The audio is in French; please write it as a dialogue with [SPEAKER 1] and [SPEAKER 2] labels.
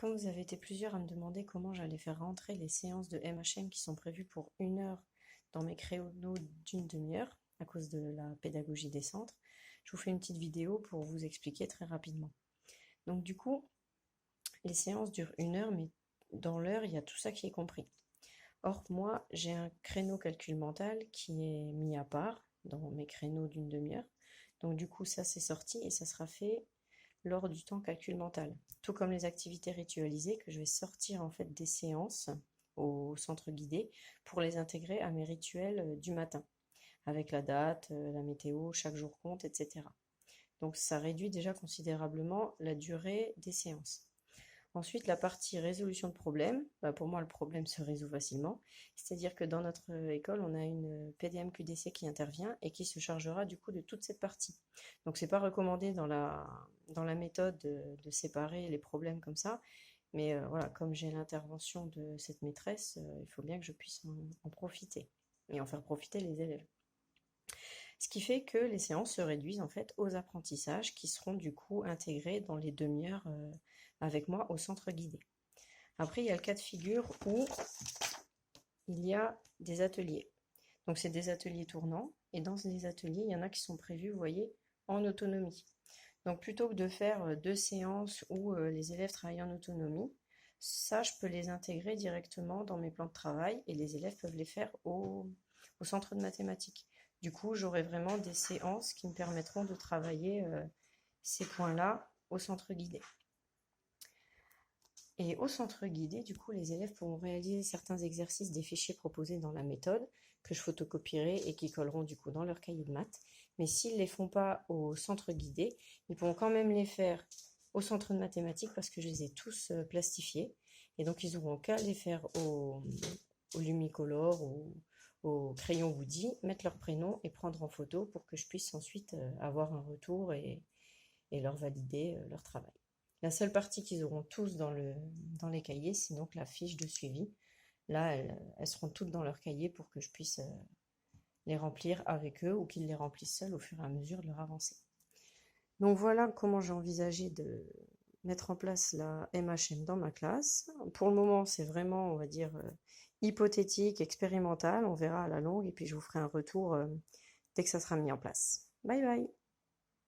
[SPEAKER 1] Comme vous avez été plusieurs à me demander comment j'allais faire rentrer les séances de MHM qui sont prévues pour 1 heure dans mes créneaux d'une demi-heure, à cause de la pédagogie des centres, je vous fais une petite vidéo pour vous expliquer très rapidement. Donc du coup, les séances durent 1 heure, mais dans l'heure, il y a tout ça qui est compris. Or, moi, j'ai un créneau calcul mental qui est mis à part dans mes créneaux d'une demi-heure. Donc du coup, ça c'est sorti et ça sera fait lors du temps calcul mental. Tout comme les activités ritualisées que je vais sortir en fait des séances au centre guidé pour les intégrer à mes rituels du matin, avec la date, la météo, chaque jour compte, etc. Donc ça réduit déjà considérablement la durée des séances. Ensuite, la partie résolution de problèmes, pour moi le problème se résout facilement, c'est-à-dire que dans notre école, on a une PDM-QDC qui intervient et qui se chargera du coup de toute cette partie. Donc c'est pas recommandé dans la méthode de séparer les problèmes comme ça, mais voilà, comme j'ai l'intervention de cette maîtresse, il faut bien que je puisse en profiter et en faire profiter les élèves. Ce qui fait que les séances se réduisent en fait aux apprentissages qui seront du coup intégrés dans les demi-heures avec moi au centre guidé. Après, il y a le cas de figure où il y a des ateliers. Donc c'est des ateliers tournants et dans les ateliers, il y en a qui sont prévus, vous voyez, en autonomie. Donc plutôt que de faire 2 séances où les élèves travaillent en autonomie, ça, je peux les intégrer directement dans mes plans de travail et les élèves peuvent les faire au centre de mathématiques. Du coup, j'aurai vraiment des séances qui me permettront de travailler ces points-là au centre guidé. Et au centre guidé, du coup, les élèves pourront réaliser certains exercices des fichiers proposés dans la méthode que je photocopierai et qui colleront du coup dans leur cahier de maths. Mais s'ils ne les font pas au centre guidé, ils pourront quand même les faire au centre de mathématiques parce que je les ai tous plastifiés. Et donc, ils n'auront qu'à les faire au Lumicolor ou au crayon Woody, mettre leur prénom et prendre en photo pour que je puisse ensuite avoir un retour et leur valider leur travail. La seule partie qu'ils auront tous dans les cahiers, c'est donc la fiche de suivi. Là, elles seront toutes dans leur cahier pour que je puisse les remplir avec eux ou qu'ils les remplissent seuls au fur et à mesure de leur avancée. Donc voilà comment j'ai envisagé de mettre en place la MHM dans ma classe. Pour le moment, c'est vraiment, on va dire, hypothétique, expérimental. On verra à la longue et puis je vous ferai un retour dès que ça sera mis en place. Bye bye!